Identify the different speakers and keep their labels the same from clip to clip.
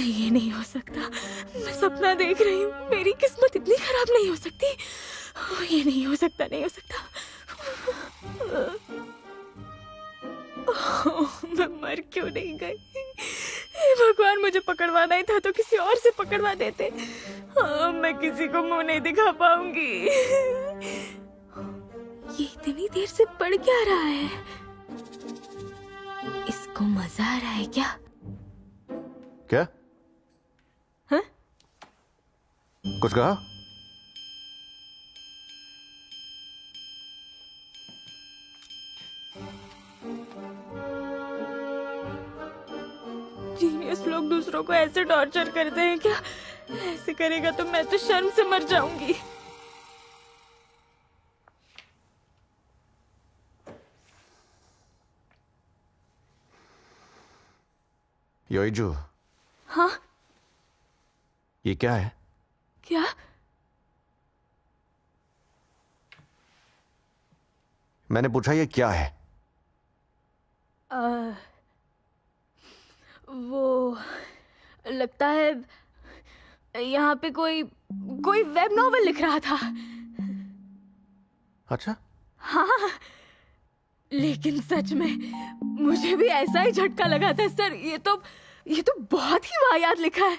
Speaker 1: नहीं, ये नहीं हो सकता। मैं सपना देख रही हूँ। मेरी किस्मत इतनी खराब नहीं हो सकती। ये नहीं हो सकता, नहीं हो सकता। मैं मर क्यों नहीं गई? हे भगवान, मुझे पकड़वाना ही था तो किसी और से पकड़वा देते। मैं किसी को मुंह नहीं दिखा पाऊंगी। ये इतनी देर से पढ़ क्या रहा है? इसको मजा आ रहा है क्या?
Speaker 2: क्या?
Speaker 1: हाँ?
Speaker 2: कुछ कहा?
Speaker 1: जीनियस लोग दूसरों को ऐसे टॉर्चर करते हैं क्या? ऐसे करेगा तो मैं तो शर्म से मर जाऊंगी।
Speaker 2: योइजू,
Speaker 1: हाँ?
Speaker 2: ये क्या है?
Speaker 1: क्या?
Speaker 2: मैंने पूछा ये क्या है?
Speaker 1: वो लगता है यहाँ पे कोई कोई वेब नॉवेल लिख रहा था।
Speaker 2: अच्छा,
Speaker 1: हाँ, लेकिन सच में मुझे भी ऐसा ही झटका लगा था सर। ये तो बहुत ही वाहियात लिखा है।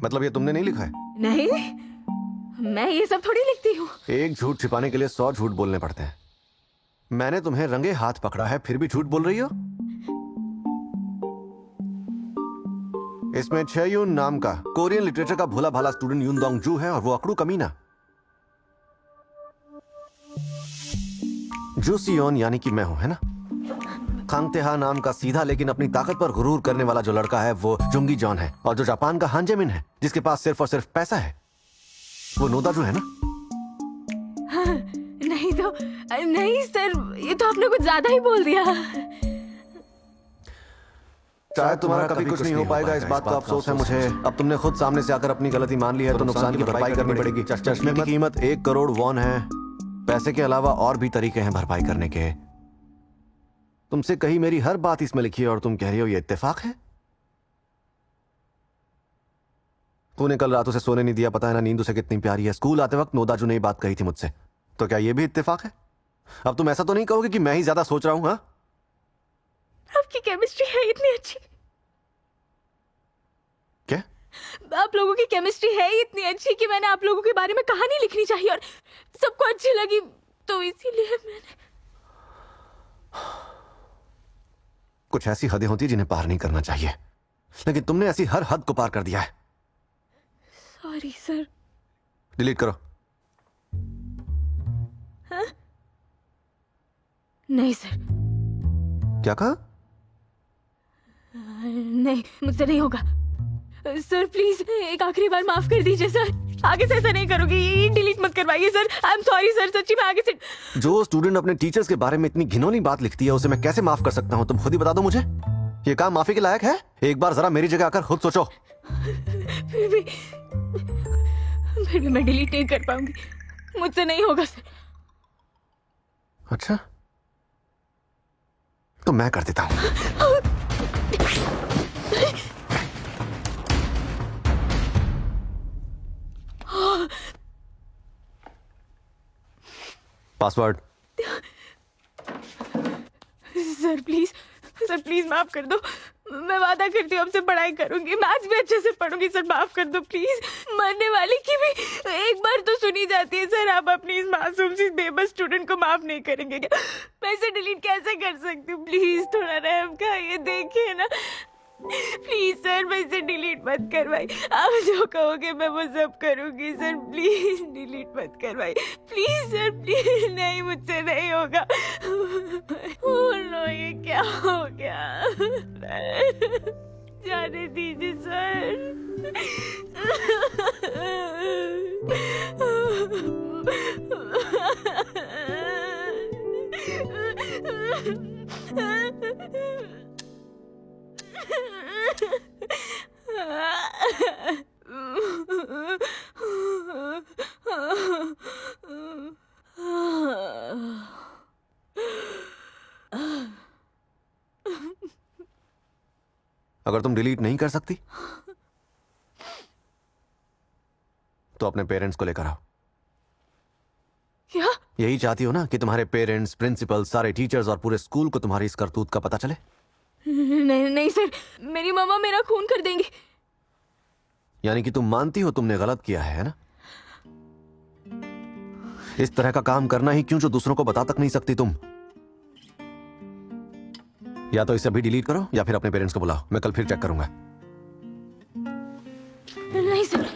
Speaker 2: मतलब ये तुमने नहीं लिखा है?
Speaker 1: नहीं, मैं ये सब थोड़ी लिखती हूँ।
Speaker 2: एक झूठ छिपाने के लिए 100 झूठ बोलने पड़ते हैं। मैंने तुम्हें रंगे हाथ पकड़ा है, फिर भी झूठ बोल रही हो? इसमें छेयून नाम का कोरियन लिटरेचर का भोला भाला स्टूडेंट यून दोंग जू है और वो अकड़ू कमीना जू सियोन यानी कि मैं हूं, है ना? खांगतेहा नाम का सीधा लेकिन अपनी ताकत पर गुरूर करने वाला जो लड़का है वो जुंगी जॉन है, और जो जापान का हांजेमिन है जिसके पास सिर्फ और सिर्फ पैसा है वो नोदाजू है ना?
Speaker 1: हाँ, नहीं सर, ये तो आपने कुछ ज्यादा ही बोल दिया।
Speaker 2: शायद तुम्हारा कभी कुछ नहीं हो पाएगा, इस बात का अफसोस है मुझे। अब तुमने खुद सामने से आकर अपनी गलती मान ली है तो नुकसान की भरपाई करनी पड़ेगी। चश्मे की कीमत 1 करोड़ वॉन है। पैसे के अलावा और भी तरीके हैं भरपाई करने के। तुमसे कही मेरी हर बात इसमें लिखी है और तुम कह रही हो ये इत्तेफाक है? तूने कल रात उसे सोने नहीं दिया, पता है ना नींद उसे कितनी प्यारी है। स्कूल आते वक्त नोदाजू ने ही बात कही थी मुझसे, तो क्या ये भी इत्तेफाक है? अब तुम ऐसा तो नहीं कहोगे कि मैं ही ज्यादा सोच रहा हूं? हाँ,
Speaker 1: आपकी केमिस्ट्री है इतनी अच्छी।
Speaker 2: क्या?
Speaker 1: आप लोगों की केमिस्ट्री है इतनी अच्छी कि मैंने आप लोगों के बारे में कहानी लिखनी चाहिए और सबको अच्छी लगी, तो इसीलिए मैंने।
Speaker 2: कुछ ऐसी हदें होती जिन्हें पार नहीं करना चाहिए, लेकिन तुमने ऐसी हर हद को पार कर दिया है।
Speaker 1: Sorry sir.
Speaker 2: डिलीट करो।
Speaker 1: हाँ? नहीं सर।
Speaker 2: क्या कहा?
Speaker 1: नहीं, मुझसे नहीं होगा सर। प्लीज एक आखिरी बार माफ कर दीजिए सर। आगे से ऐसा नहीं करूंगी। ये डिलीट मत करवाइए sir. I am sorry sir, सच्ची में आगे से।
Speaker 2: जो स्टूडेंट अपने टीचर्स के बारे में इतनी घिनौनी बात लिखती है उसे मैं कैसे माफ कर सकता हूं? तुम खुद ही बता दो मुझे। ये काम माफी के लायक है? एक बार जरा मेरी जगह आकर खुद सोचो।
Speaker 1: फिर भी मैं डिलीट नहीं कर पाऊंगी। मुझसे नहीं होगा सर।
Speaker 2: अच्छा, तो मैं कर देता हूं। पासवर्ड।
Speaker 1: सर प्लीज माफ कर दो। मैं वादा करती हूँ आपसे पढ़ाई करूंगी। मैथ्स भी अच्छे से पढ़ूंगी सर। माफ कर दो प्लीज। मरने वाली की भी एक बार तो सुनी जाती है सर। आप अपनी इस मासूम सी बेबस स्टूडेंट को माफ नहीं करेंगे क्या? मैं इसे डिलीट कैसे कर सकती हूँ? प्लीज थोड़ा रहम का ये देखिए ना। प्लीज सर, मैं इसे डिलीट मत करवाई। आप जो कहोगे मैं वो सब करूंगी सर। प्लीज डिलीट मत करवाई। Please sir, please. नहीं, मुझसे नहीं होगा। ओह नो, ये क्या हो गया? जाने दीजिए सर।
Speaker 2: अगर तुम डिलीट नहीं कर सकती तो अपने पेरेंट्स को लेकर आओ।
Speaker 1: क्या?
Speaker 2: यही चाहती हो ना कि तुम्हारे पेरेंट्स, प्रिंसिपल, सारे टीचर्स और पूरे स्कूल को तुम्हारी इस करतूत का पता चले?
Speaker 1: नहीं नहीं सर, मेरी मम्मा मेरा खून कर देंगी।
Speaker 2: यानी कि तुम मानती हो तुमने गलत किया है ना? इस तरह का काम करना ही क्यों जो दूसरों को बता तक नहीं सकती तुम। या तो इसे अभी डिलीट करो या फिर अपने पेरेंट्स को बुलाओ, मैं कल फिर चेक करूंगा।
Speaker 1: नहीं सर।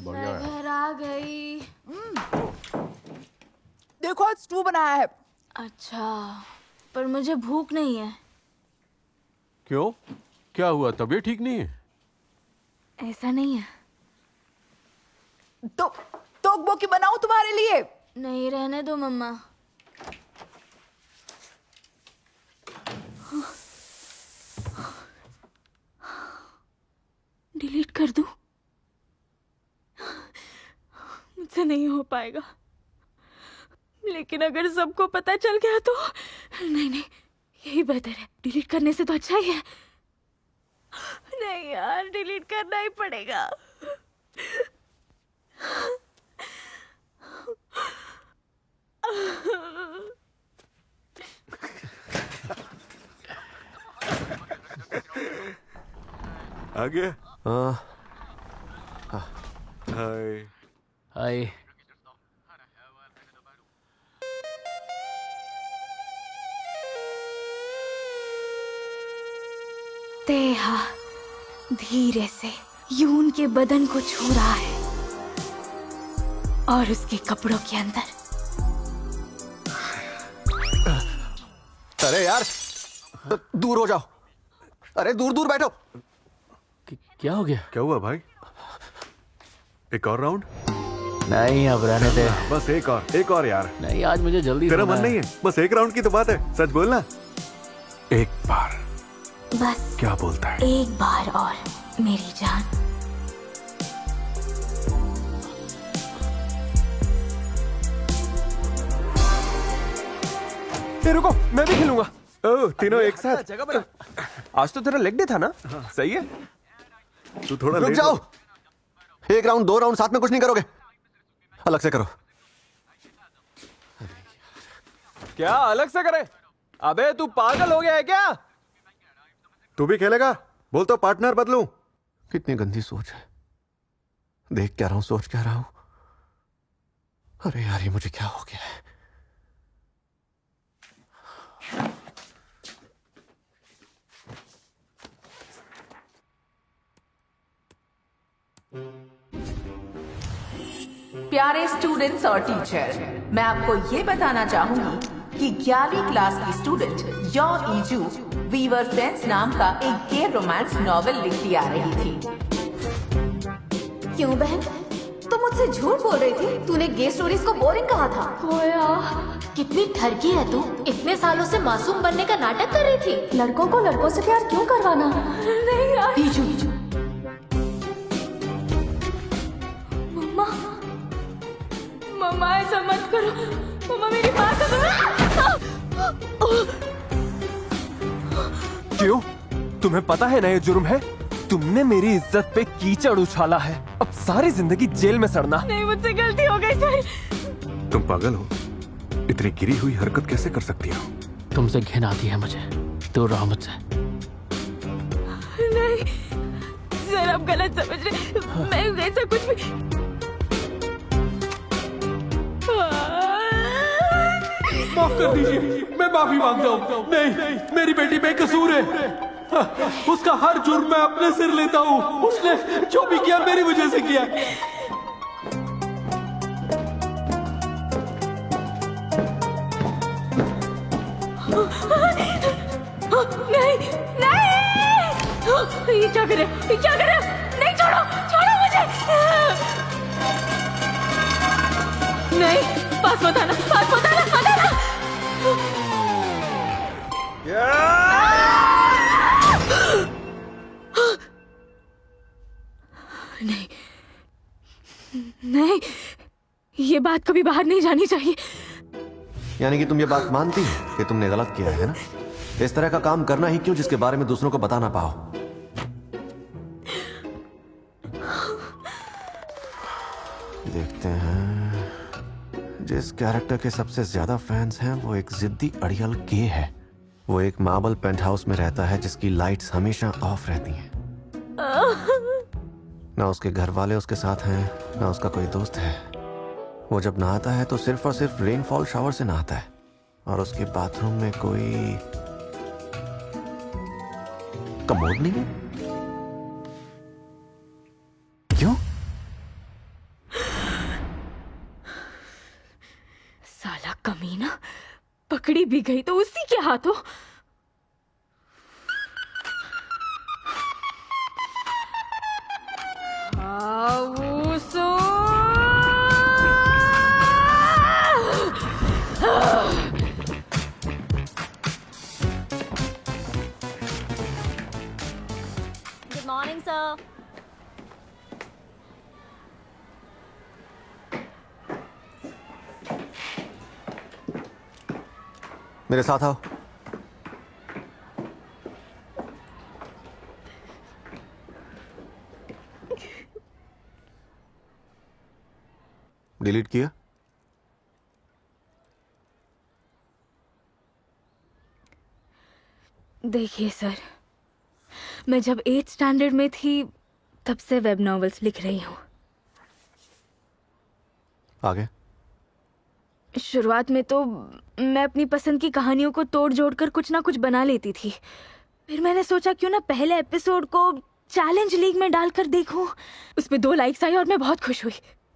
Speaker 1: मैं घर आ गई।
Speaker 3: देखो आज स्टू बनाया है।
Speaker 1: अच्छा, पर मुझे भूख नहीं है।
Speaker 4: क्यों? क्या हुआ? तबीयत ठीक नहीं है?
Speaker 1: ऐसा नहीं है।
Speaker 3: तो तोकबोकी बनाऊं तुम्हारे लिए?
Speaker 1: नहीं, रहने दो मम्मा। डिलीट कर दूं? मुझसे नहीं हो पाएगा। लेकिन अगर सबको पता चल गया तो नहीं नहीं, यही बेहतर है। डिलीट करने से तो अच्छा ही है। नहीं यार, डिलीट करना ही पड़ेगा।
Speaker 4: आ गया? हाय।
Speaker 5: हाय।
Speaker 1: तेहा धीरे से यून के बदन को छू रहा है और उसके कपड़ों के अंदर।
Speaker 2: अरे यार, दूर हो जाओ। अरे दूर दूर बैठो।
Speaker 5: क्या हो गया?
Speaker 4: क्या हुआ भाई? एक और राउंड?
Speaker 5: नहीं, अब रहने दे।
Speaker 4: बस एक और यार।
Speaker 5: नहीं, आज मुझे जल्दी
Speaker 4: तेरा
Speaker 5: सोना
Speaker 4: मन नहीं है? बस एक राउंड की तो बात है, सच बोलना। एक बार।
Speaker 1: बस
Speaker 4: क्या बोलता है?
Speaker 1: एक बार और मेरी जान।
Speaker 6: रुको, मैं भी खेलूंगा।
Speaker 4: ओह, तीनों एक साथ।
Speaker 6: आज तो तेरा लेग डे था ना?
Speaker 4: सही है। तू थोड़ा
Speaker 2: रुक
Speaker 4: लेट
Speaker 2: जाओ।
Speaker 4: हो।
Speaker 2: एक राउंड, 2 राउंड साथ में कुछ नहीं करोगे? अलग से करो।
Speaker 6: क्या अलग से करे? अबे तू पागल हो गया है क्या?
Speaker 4: तू भी खेलेगा? बोल तो पार्टनर बदलूं।
Speaker 2: कितनी गंदी सोच है। देख क्या रहा हूं, सोच क्या रहा हूं। अरे यार, ये मुझे क्या हो गया है?
Speaker 7: प्यारे स्टूडेंट्स और टीचर, मैं आपको ये बताना चाहूंगी कि 11वीं क्लास की स्टूडेंट यो ईजू वीवर फ्रेंड्स नाम का एक गे रोमांस नॉवेल लिखती आ रही थी।
Speaker 8: क्यों बहन, तुम मुझसे झूठ बोल रही थी? तूने गे स्टोरीज को बोरिंग कहा था। कितनी ठरकी है तू। इतने सालों से मासूम बनने का नाटक कर रही थी। लड़कों को लड़कों से प्यार क्यों करवाना?
Speaker 1: नहीं यार।
Speaker 8: ईजू,
Speaker 1: मम्मा, मम्मा ऐसा मत करो। मम्मा मेरी बात सुनो।
Speaker 6: क्यों? तुम्हें पता है ना ये जुर्म है? तुमने मेरी इज्जत पे कीचड़ उछाला है। अब सारी जिंदगी जेल में सड़ना।
Speaker 1: नहीं, मुझसे गलती हो गई सर।
Speaker 4: तुम पागल हो? इतनी गिरी हुई हरकत कैसे कर सकती हो?
Speaker 5: तुमसे घिन आती है मुझे। दूर रहो मुझसे।
Speaker 1: नहीं सर, आप गलत समझ रहे। मैं ऐसा कुछ भी।
Speaker 6: माफ कर दीजिए, मैं माफी मांगता हूँ। नहीं, मेरी बेटी बेकसूर है। उसका हर जुर्म मैं अपने सिर लेता हूँ। उसने जो भी किया मेरी वजह से किया।
Speaker 1: नहीं नहीं, ये क्या करे? ये क्या करे? नहीं छोड़ो। नहीं, पास मत आना, पास मत आना, मत आना। नहीं, नहीं, ये बात कभी बाहर नहीं जानी चाहिए।
Speaker 2: यानी कि तुम ये बात मानती हो कि तुमने गलत किया है ना? इस तरह का काम करना ही क्यों जिसके बारे में दूसरों को बता ना पाओ? देखते हैं। जिस कैरेक्टर के सबसे ज्यादा फैंस हैं वो एक जिद्दी अड़ियल गे है। वो एक मार्बल पेंट हाउस में रहता है जिसकी लाइट्स हमेशा ऑफ रहती हैं। ना उसके घर वाले उसके साथ हैं, ना उसका कोई दोस्त है। वो जब नहाता है तो सिर्फ और सिर्फ रेनफॉल शावर से नहाता है और उसके बाथरूम में कोई कमोड नहीं है। क्यों?
Speaker 1: साला कमीना, पकड़ी भी गई तो उसी के हाथों।
Speaker 8: Good morning sir.
Speaker 2: मेरे साथ आओ। डिलीट किया?
Speaker 1: देखिए सर, मैं जब 8th स्टैंडर्ड में थी तब से वेब नॉवेल्स लिख रही हूँ।
Speaker 2: आगे?
Speaker 1: शुरुआत में तो मैं अपनी पसंद की कहानियों को तोड़ जोड़ कर कुछ ना कुछ बना लेती थी। फिर मैंने सोचा क्यों ना पहले एपिसोड को चैलेंज लीग में डालकर देखूं। उसमें 2 लाइक्स आई और मैं बहुत खुश हुई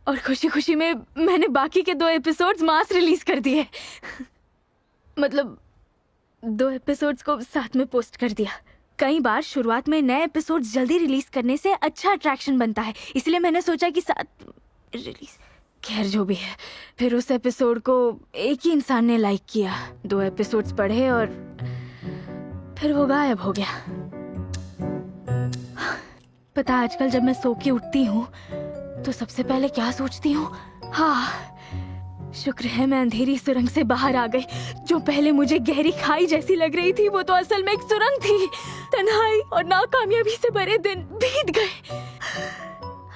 Speaker 1: और खुशी खुशी में मैंने बाकी के 2 एपिसोड्स मास रिलीज कर दिए। मतलब 2 एपिसोड्स को साथ में पोस्ट कर दिया। कई बार शुरुआत में नए एपिसोड्स जल्दी रिलीज करने से अच्छा अट्रैक्शन बनता है, इसलिए मैंने सोचा कि साथ रिलीज। खैर जो भी है, फिर उस एपिसोड को एक ही इंसान ने लाइक किया। 2 एपिसोड्स पढ़े और फिर वो गायब हो गया। पता आजकल जब मैं सो के उठती हूँ तो सबसे पहले क्या सोचती हूँ? हाँ, शुक्र है मैं अंधेरी सुरंग से बाहर आ गई। जो पहले मुझे गहरी खाई जैसी लग रही थी वो तो असल में एक सुरंग थी। तन्हाई और नाकामयाबी से भरे दिन बीत गए।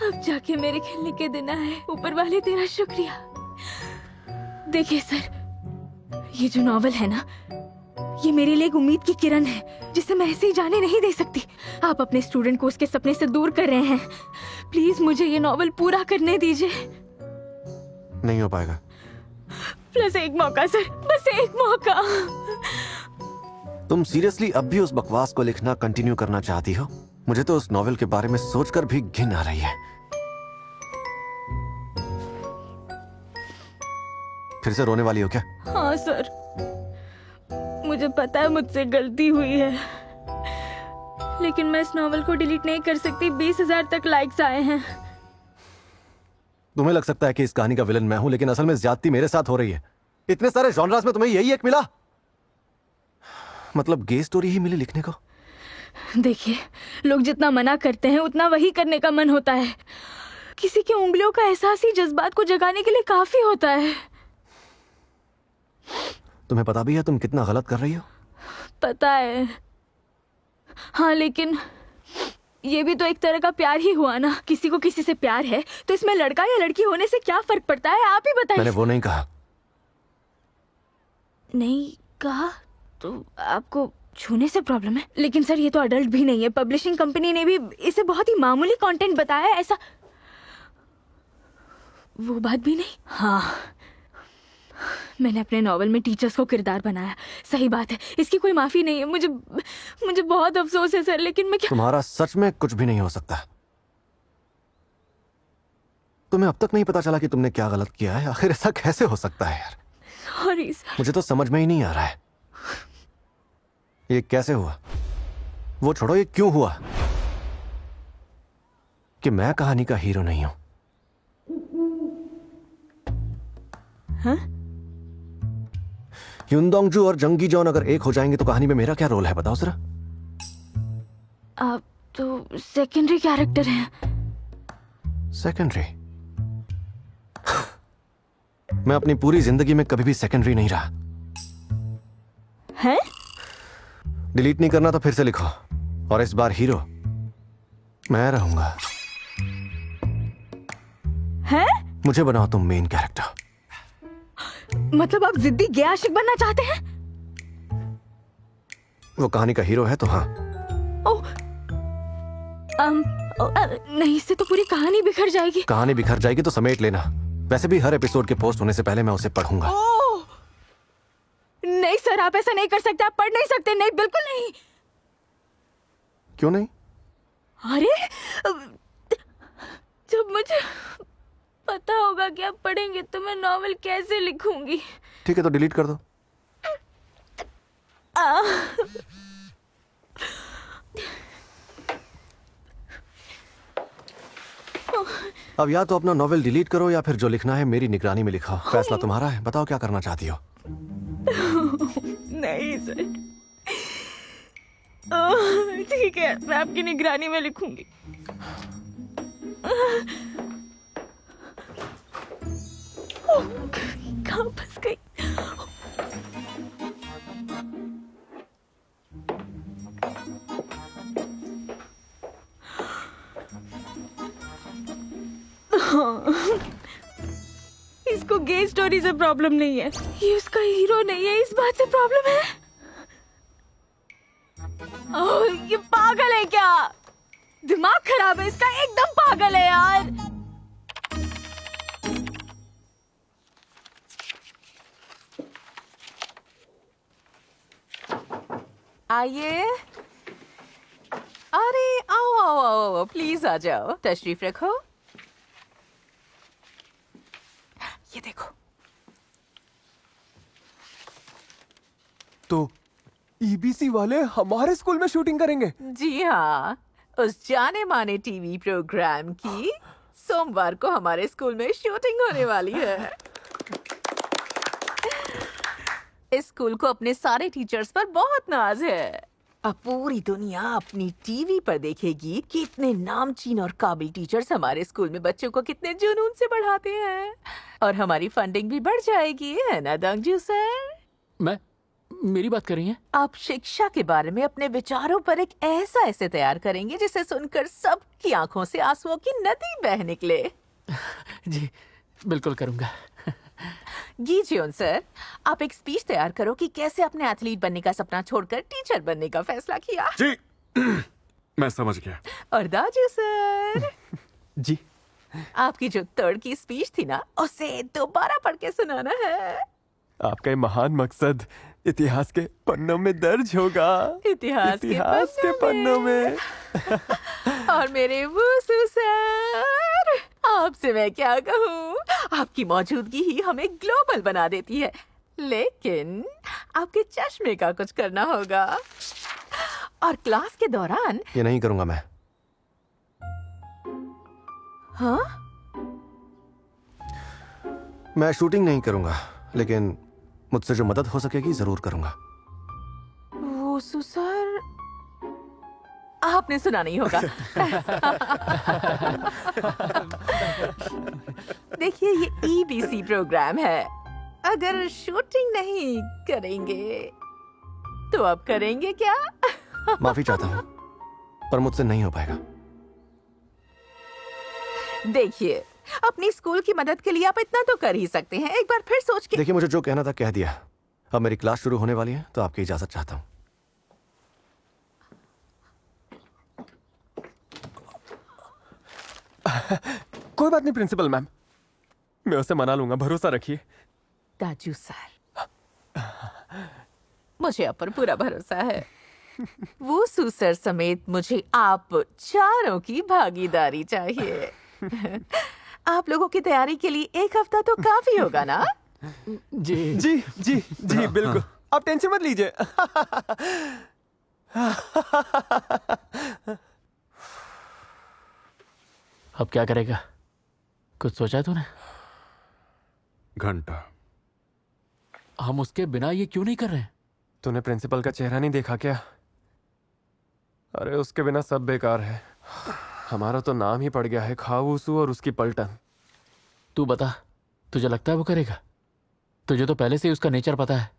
Speaker 1: अब जाके मेरे खेलने के दिन आए। ऊपर वाले तेरा शुक्रिया। देखिए सर, ये जो नॉवल है ना, ये मेरे लिए एक उम्मीद की किरण है जिसे मैं ऐसे ही जाने नहीं दे सकती। आप अपने स्टूडेंट को उसके सपने से दूर कर रहे हैं। प्लीज मुझे ये नॉवल पूरा करने दीजिए।
Speaker 2: नहीं हो पाएगा।
Speaker 1: प्लस एक मौका सर, बस एक मौका।
Speaker 2: तुम सीरियसली अब भी उस बकवास को लिखना कंटिन्यू करना चाहती हो? मुझे तो उस नॉवेल के बारे में सोचकर भी घिन आ रही है। फिर से रोने वाली हो क्या?
Speaker 1: हाँ सर, मुझे पता है मुझसे गलती हुई है, लेकिन मैं इस नॉवल को डिलीट नहीं कर सकती। 20,000 तक लाइक्स आए हैं।
Speaker 2: तुम्हें लग सकता है कि इस कहानी का विलन मैं हूं, लेकिन असल में ज्यादती मेरे साथ हो रही है। इतने सारे जॉनरास में तुम्हें यही एक मिला? मतलब गे स्टोरी ही मिली लिखने को?
Speaker 1: देखिए, लोग जितना मना करते हैं उतना वही करने का मन होता है। किसी की उंगलियों का एहसास ही जज्बात को जगाने के लिए काफी होता है।
Speaker 2: तुम्हें पता भी है तुम कितना गलत कर रही हो?
Speaker 1: पता है। हाँ, लेकिन ये भी तो एक तरह का प्यार ही हुआ ना। किसी को किसी से प्यार है तो इसमें लड़का या लड़की होने से क्या फर्क पड़ता है? आप ही बताइए।
Speaker 2: मैंने वो नहीं कहा।
Speaker 1: नहीं कहा तो आपको छूने से प्रॉब्लम है? लेकिन सर, ये तो अडल्ट भी नहीं है। पब्लिशिंग कंपनी ने भी इसे बहुत ही मामूली कंटेंट बताया है। ऐसा वो बात भी नहीं। हाँ, मैंने अपने नॉवल में टीचर्स को किरदार बनाया। सही बात है, इसकी कोई माफी नहीं है। मुझे बहुत अफसोस है सर, लेकिन मैं क्या।
Speaker 2: तुम्हारा सच में कुछ भी नहीं हो सकता। तुम्हें अब तक नहीं पता चला कि तुमने क्या गलत किया है? आखिर ऐसा कैसे हो सकता है यार?
Speaker 1: Sorry sir.
Speaker 2: मुझे तो समझ में ही नहीं आ रहा है ये कैसे हुआ। वो छोड़ो, ये क्यों हुआ कि मैं कहानी का हीरो नहीं हूं?
Speaker 1: हाँ?
Speaker 2: युनदोंगजू और जंगी जॉन अगर एक हो जाएंगे तो कहानी में मेरा क्या रोल है, बताओ जरा।
Speaker 1: आप तो सेकेंडरी कैरेक्टर हैं।
Speaker 2: सेकेंडरी? मैं अपनी पूरी जिंदगी में कभी भी सेकेंडरी नहीं रहा।
Speaker 1: हैं?
Speaker 2: डिलीट नहीं करना तो फिर से लिखो, और इस बार हीरो मैं रहूंगा।
Speaker 1: हैं?
Speaker 2: मुझे बनाओ तुम मेन कैरेक्टर।
Speaker 1: मतलब आप जिद्दी गे आशिक बनना चाहते हैं?
Speaker 2: वो कहानी का हीरो है तो हाँ।
Speaker 1: नहीं, इससे तो पूरी कहानी बिखर जाएगी।
Speaker 2: कहानी बिखर जाएगी तो समेट लेना। वैसे भी हर एपिसोड के पोस्ट होने से पहले मैं उसे पढ़ूंगा।
Speaker 1: ओह! नहीं सर, आप ऐसा नहीं कर सकते, आप पढ़ नहीं सकते। नहीं, बिल्कुल नहीं।
Speaker 2: क्यों नहीं?
Speaker 1: अरे, जब मुझे पता होगा कि आप पढ़ेंगे तो मैं नॉवेल कैसे लिखूंगी?
Speaker 2: ठीक है तो डिलीट कर दो। अब या तो अपना नॉवेल डिलीट करो या फिर जो लिखना है मेरी निगरानी में लिखो। फैसला तुम्हारा है, बताओ क्या करना चाहती हो।
Speaker 1: नहीं सर। ठीक है, मैं आपकी निगरानी में लिखूंगी। कहाँ फंस गई? इसको गे स्टोरी से प्रॉब्लम नहीं है, ये उसका हीरो नहीं है, इस बात से प्रॉब्लम है। ओह, ये पागल है क्या? दिमाग खराब है इसका, एकदम पागल है यार।
Speaker 7: आइए। अरे आओ आओ आओ, प्लीज आ जाओ, तशरीफ रखो। ये देखो।
Speaker 6: तो ईबीसी वाले हमारे स्कूल में शूटिंग करेंगे?
Speaker 7: जी हाँ, उस जाने माने टीवी प्रोग्राम की सोमवार को हमारे स्कूल में शूटिंग होने वाली है। इस स्कूल को अपने सारे टीचर्स पर बहुत नाज है। अब पूरी दुनिया अपनी टीवी पर देखेगी कि इतने नामचीन और काबिल टीचर्स हमारे स्कूल में बच्चों को कितने जुनून से पढ़ाते हैं, और हमारी फंडिंग भी बढ़ जाएगी, है ना दोंगजू सर?
Speaker 5: मेरी बात कर रही हैं?
Speaker 7: आप शिक्षा के बारे में अपने विचारों पर एक ऐसा ऐसे तैयार करेंगे जिसे सुनकर सबकी आंखों से आंसुओं की नदी बह निकले।
Speaker 5: जी बिल्कुल करूंगा।
Speaker 7: गीजियोन सर, आप एक स्पीच तैयार करो कि कैसे अपने एथलीट बनने का सपना छोड़कर टीचर बनने का फैसला किया।
Speaker 4: जी मैं समझ गया।
Speaker 7: और दाजू सर,
Speaker 6: जी
Speaker 7: आपकी जो थर्ड की स्पीच थी ना, उसे दोबारा पढ़ के सुनाना है।
Speaker 6: आपका ये महान मकसद इतिहास के पन्नों में दर्ज होगा।
Speaker 7: इतिहास
Speaker 6: के पन्नों में।
Speaker 7: और मेरे वुसु सर, आपसे मैं क्या कहूँ, आपकी मौजूदगी ही हमें ग्लोबल बना देती है, लेकिन आपके चश्मे का कुछ करना होगा। और क्लास के दौरान
Speaker 2: ये नहीं करूंगा मैं।
Speaker 7: हाँ,
Speaker 2: मैं शूटिंग नहीं करूंगा, लेकिन मुझसे जो मदद हो सकेगी जरूर करूंगा।
Speaker 7: वुसु सर, आपने सुना नहीं होगा। देखिए, ये ईबीसी प्रोग्राम है, अगर शूटिंग नहीं करेंगे तो आप करेंगे क्या?
Speaker 2: माफी चाहता हूँ, पर मुझसे नहीं हो पाएगा।
Speaker 7: देखिए, अपनी स्कूल की मदद के लिए आप इतना तो कर ही सकते हैं, एक बार फिर सोच के।
Speaker 2: देखिए, मुझे जो कहना था कह दिया। अब मेरी क्लास शुरू होने वाली है, तो आपकी इजाजत चाहता हूँ।
Speaker 6: कोई बात नहीं प्रिंसिपल मैम, मैं उसे मना लूंगा, भरोसा रखिए।
Speaker 7: दाजू सर, मुझे आप पर पूरा भरोसा है। वो सर समेत मुझे आप चारों की भागीदारी चाहिए। आप लोगों की तैयारी के लिए एक हफ्ता तो काफी होगा ना?
Speaker 5: जी
Speaker 6: जी जी जी बिल्कुल, आप टेंशन मत लीजिए।
Speaker 5: अब क्या करेगा? कुछ सोचा है तूने?
Speaker 4: घंटा
Speaker 5: हम उसके बिना ये क्यों नहीं कर रहे हैं?
Speaker 9: तूने प्रिंसिपल का चेहरा नहीं देखा क्या? अरे उसके बिना सब बेकार है। हमारा तो नाम ही पड़ गया है खाऊसू और उसकी पलटन।
Speaker 5: तू बता, तुझे लगता है वो करेगा? तुझे तो पहले से ही उसका नेचर पता है,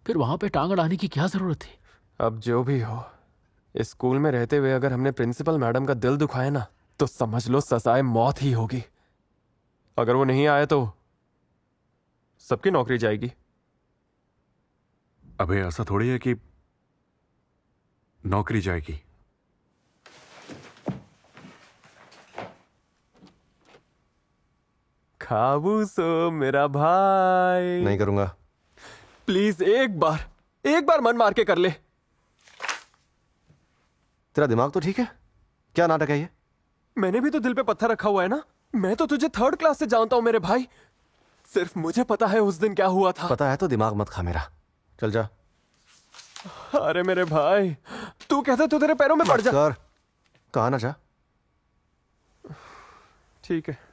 Speaker 5: फिर वहां पे टांग अड़ाने की क्या जरूरत थी?
Speaker 9: अब जो भी हो, इस स्कूल में रहते हुए अगर हमने प्रिंसिपल मैडम का दिल दुखाया ना, तो समझ लो सजाए मौत ही होगी। अगर वो नहीं आए तो सबकी नौकरी जाएगी।
Speaker 4: अबे ऐसा थोड़ी है कि नौकरी जाएगी।
Speaker 9: खाऊसू मेरा भाई,
Speaker 2: नहीं करूंगा।
Speaker 9: प्लीज एक बार मन मार के कर ले।
Speaker 2: तेरा दिमाग तो ठीक है? क्या नाटक है ये?
Speaker 9: मैंने भी तो दिल पे पत्थर रखा हुआ है ना। मैं तो तुझे 3rd क्लास से जानता हूं मेरे भाई। सिर्फ मुझे पता है उस दिन क्या हुआ था।
Speaker 2: पता है तो दिमाग मत खा मेरा। चल जा।
Speaker 9: अरे मेरे भाई, तू कहता तो तेरे पैरों में पड़ जा।
Speaker 2: कर, कहा ना जा।
Speaker 9: ठीक है।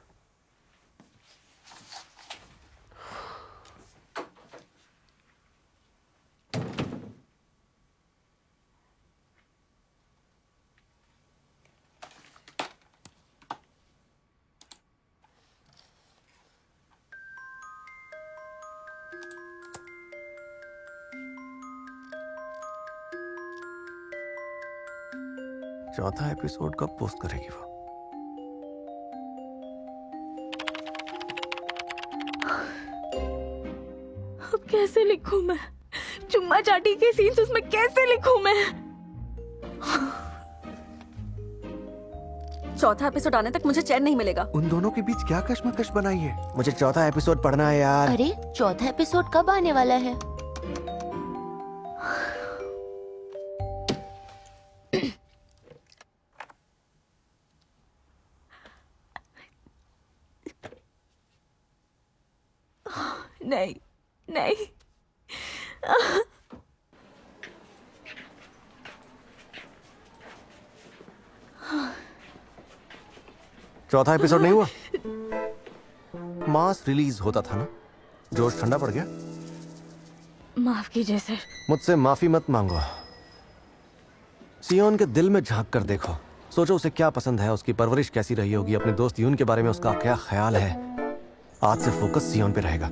Speaker 2: चौथा एपिसोड कब पोस्ट करेगी वो?
Speaker 1: अब कैसे लिखूं मैं? चुम्मा चाटी के सीन्स उसमें कैसे लिखूं मैं?
Speaker 8: चौथा एपिसोड आने तक मुझे चैन नहीं मिलेगा।
Speaker 4: उन दोनों के बीच क्या कश्मकश बनाई है?
Speaker 2: मुझे चौथा एपिसोड पढ़ना है यार।
Speaker 8: अरे चौथा एपिसोड कब आने वाला है?
Speaker 1: नहीं नहीं,
Speaker 2: चौथा एपिसोड नहीं हुआ? मास रिलीज होता था ना? जोश ठंडा पड़ गया?
Speaker 1: माफ कीजिए सर।
Speaker 2: मुझसे माफी मत मांगो। सियोन के दिल में झांक कर देखो। सोचो उसे क्या पसंद है, उसकी परवरिश कैसी रही होगी, अपने दोस्त यून के बारे में उसका क्या ख्याल है। आज से फोकस सियोन पे रहेगा।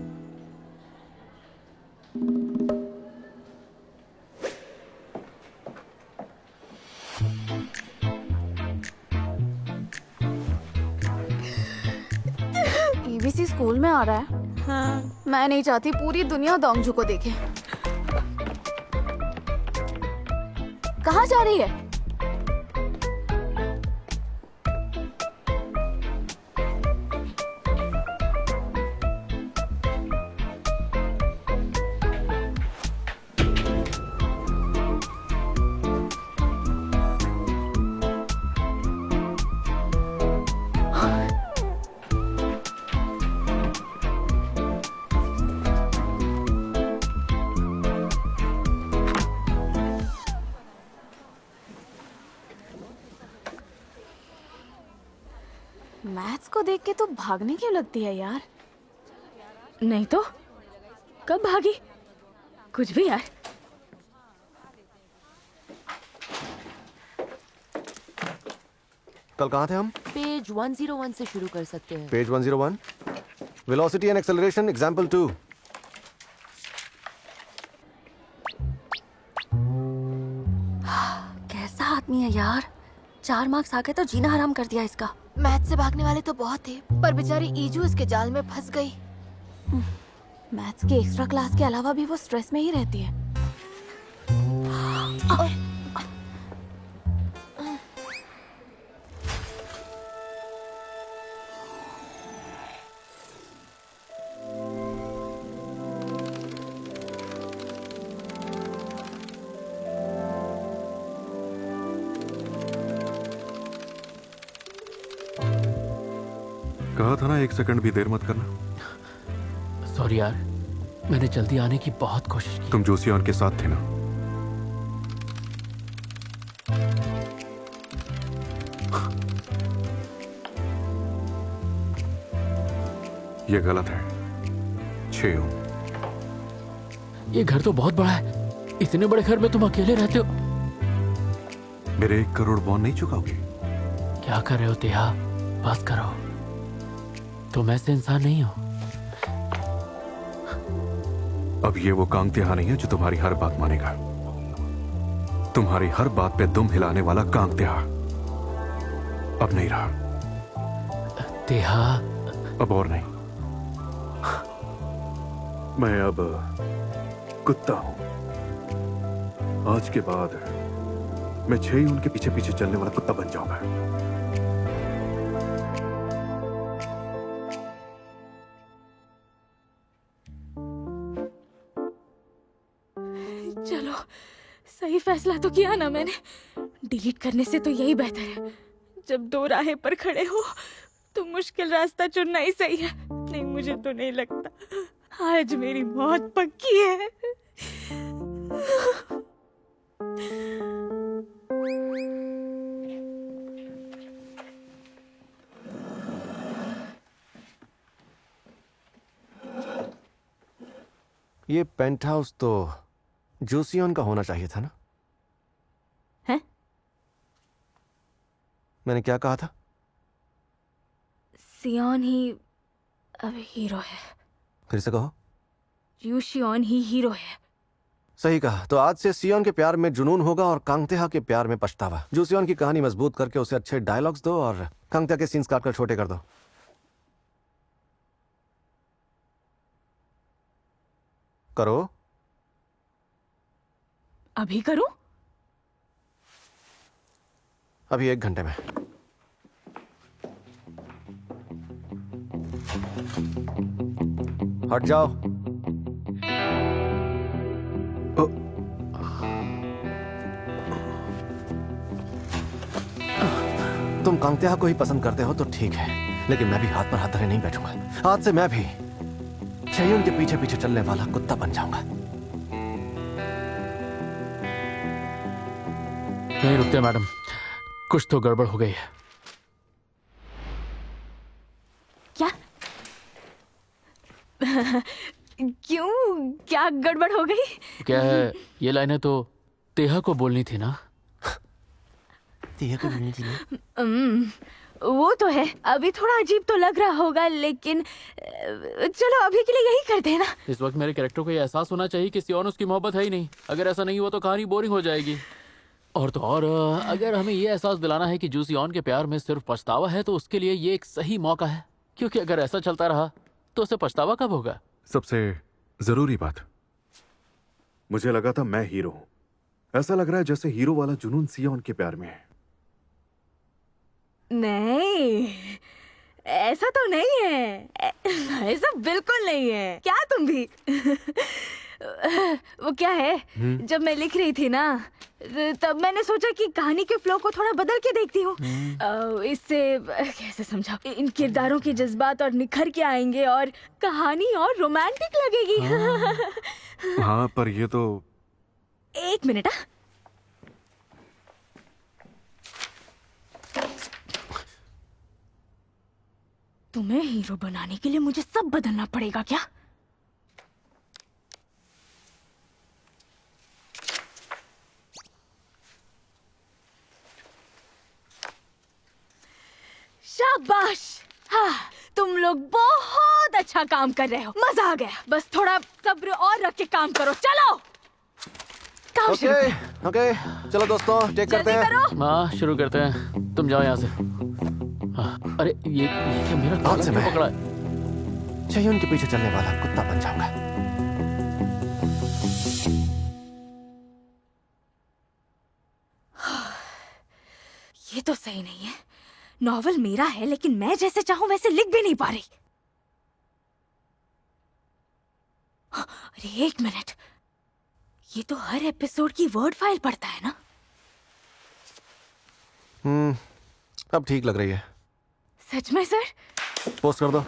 Speaker 8: ईबीसी स्कूल में आ रहा है।
Speaker 1: हाँ,
Speaker 8: मैं नहीं चाहती पूरी दुनिया दोंगजू को देखे। कहाँ जा रही है? मैथ्स को देख के तो भागने क्यों लगती है यार?
Speaker 1: नहीं तो कब भागी? कुछ भी यार।
Speaker 2: कल कहाँ थे हम?
Speaker 10: पेज 101 से शुरू कर सकते हैं।
Speaker 2: Page 101। Velocity and acceleration example 2।
Speaker 8: कैसा आदमी है यार। 4 मार्क्स आ गए तो जीना हराम कर दिया इसका। मैथ से भागने वाले तो बहुत थे, पर बेचारी ईजू इसके जाल में फंस गई। मैथ्स की एक्स्ट्रा क्लास के अलावा भी वो स्ट्रेस में ही रहती है।
Speaker 4: कहा था ना 1 सेकंड भी देर मत करना।
Speaker 5: सॉरी यार, मैंने जल्दी आने की बहुत कोशिश की।
Speaker 4: तुम जोसियान के साथ थे ना? ये गलत है। 6
Speaker 5: ये घर तो बहुत बड़ा है। इतने बड़े घर में तुम अकेले रहते हो।
Speaker 4: मेरे 1 करोड़ वॉन नहीं चुकाओगे?
Speaker 5: क्या कर रहे हो तेहा? बस करो, तुम ऐसे इंसान नहीं हो।
Speaker 4: अब ये वो कांग तिहा नहीं है जो तुम्हारी हर बात मानेगा। तुम्हारी हर बात पे दुम हिलाने वाला कांग तिहा अब नहीं रहा।
Speaker 5: तेहा,
Speaker 4: अब और नहीं। मैं अब कुत्ता हूं। आज के बाद मैं छह उनके पीछे पीछे चलने वाला कुत्ता बन जाऊंगा।
Speaker 1: चलो, सही फैसला तो किया ना मैंने। डिलीट करने से तो यही बेहतर है। जब 2 राहें पर खड़े हो तो मुश्किल रास्ता चुनना ही सही है। नहीं, मुझे तो नहीं लगता आज मेरी मौत पक्की है।
Speaker 2: ये पेंट हाउस तो जूसियन का होना चाहिए था ना?
Speaker 1: हैं?
Speaker 2: मैंने क्या कहा था?
Speaker 1: सियोन ही अब हीरो है।
Speaker 2: फिर से कहो।
Speaker 1: यूशियोन ही हीरो है।
Speaker 2: सही कहा। तो आज से सियोन के प्यार में जुनून होगा और कांगतेहा के प्यार में पछतावा। जूसियन की कहानी मजबूत करके उसे अच्छे डायलॉग्स दो और कांगतेहा के सीन्स काटकर छोटे कर दो। करो।
Speaker 1: अभी करूं?
Speaker 2: अभी 1 घंटे में। हट जाओ। तुम कांगतेहा को ही पसंद करते हो तो ठीक है, लेकिन मैं भी हाथ पर हाथ धरे नहीं बैठूंगा। आज से मैं भी चेयुन के पीछे पीछे चलने वाला कुत्ता बन जाऊंगा।
Speaker 5: नहीं रुकते मैडम, कुछ तो गड़बड़ हो गई है।
Speaker 1: क्या? क्यों? क्या गड़बड़ हो गई?
Speaker 5: क्या है, ये लाइनें तो तेहा को बोलनी थी ना?
Speaker 2: तेहा को बोलनी थी ना?
Speaker 1: वो तो है। अभी थोड़ा अजीब तो लग रहा होगा, लेकिन चलो अभी के लिए यही करते हैं ना।
Speaker 5: इस वक्त मेरे कैरेक्टर को ये एहसास होना चाहिए कि सियोन उसकी मोहब्बत है ही नहीं। अगर ऐसा नहीं हुआ तो कहानी बोरिंग हो जाएगी। और तो और, अगर हमें ये एहसास दिलाना है कि जूसियन के प्यार में सिर्फ पछतावा है तो उसके लिए ये एक सही मौका है। क्योंकि अगर ऐसा चलता रहा तो उसे पछतावा कब होगा?
Speaker 4: सबसे जरूरी बात, मुझे लगा था मैं हीरो हूं। ऐसा लग रहा है जैसे हीरो वाला जुनून सियोन के प्यार में है।
Speaker 1: नहीं, ऐसा तो नहीं है। ऐसा बिल्कुल नहीं है। क्या तुम भी? वो क्या है, जब मैं लिख रही थी ना, तब मैंने सोचा कि कहानी के फ्लो को थोड़ा बदल के देखती हूँ। इससे कैसे समझाऊं, इन किरदारों के जज्बात और निखर के आएंगे और कहानी और रोमांटिक लगेगी।
Speaker 4: हाँ, पर ये तो
Speaker 1: 1 मिनट। तुम्हें हीरो बनाने के लिए मुझे सब बदलना पड़ेगा क्या? शाबाश। हाँ, तुम लोग बहुत अच्छा काम कर रहे हो। मजा आ गया। बस थोड़ा सब्र और रख के काम करो। चलो काम शुरू करो।
Speaker 2: ओके, चलो दोस्तों, टेक करते
Speaker 1: जल्दी
Speaker 2: हैं।
Speaker 1: करो।
Speaker 5: हाँ, शुरू करते हैं। तुम जाओ यहाँ से। हाँ, अरे ये क्या मेरा
Speaker 2: आज
Speaker 5: कॉलर
Speaker 2: से
Speaker 5: क्यों
Speaker 2: मैं
Speaker 5: पकड़ा है?
Speaker 2: चेयुन के पीछे चलने वाला कुत्ता बन जाऊंगा।
Speaker 1: ये तो सही नहीं है। नॉवल मेरा है, लेकिन मैं जैसे चाहूं वैसे लिख भी नहीं पा रही। अरे 1 मिनट, ये तो हर एपिसोड की वर्ड फाइल पढ़ता है ना?
Speaker 2: अब ठीक लग रही है।
Speaker 1: सच में सर?
Speaker 2: पोस्ट कर दो।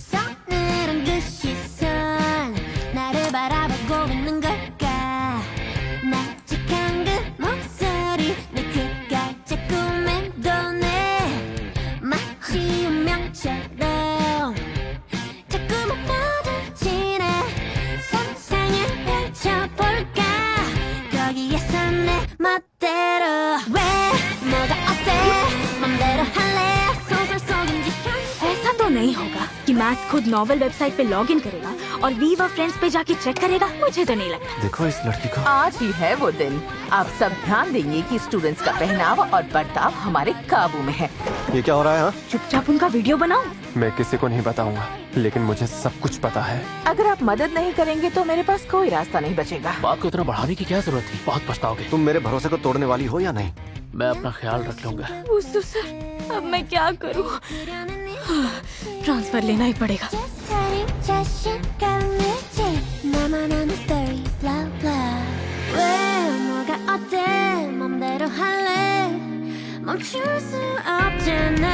Speaker 8: Something
Speaker 1: नहीं होगा कि मैथ्स खुद नॉवेल वेबसाइट पे लॉगिन करेगा और वीवर फ्रेंड्स पे जाके चेक करेगा। मुझे तो नहीं लगता।
Speaker 2: देखो इस लड़की को।
Speaker 7: आज ही है वो दिन। आप सब ध्यान देंगे कि स्टूडेंट्स का पहनावा और बर्ताव हमारे काबू में है।
Speaker 2: ये क्या हो रहा है? हाँ
Speaker 1: चुपचाप उनका वीडियो बनाओ।
Speaker 9: मैं किसी को नहीं बताऊंगा, लेकिन मुझे सब कुछ पता है।
Speaker 7: अगर आप मदद नहीं करेंगे तो मेरे पास कोई रास्ता नहीं बचेगा।
Speaker 5: बात को इतना बढ़ाने की क्या जरूरत थी? बहुत पछताओगे।
Speaker 2: तुम मेरे भरोसे को तोड़ने वाली हो या नहीं?
Speaker 5: मैं अपना ख्याल रख लूंगा।
Speaker 1: सर अब मैं क्या करूं? ट्रांसफर लेना ही पड़ेगा।
Speaker 8: 멈출 수 없잖아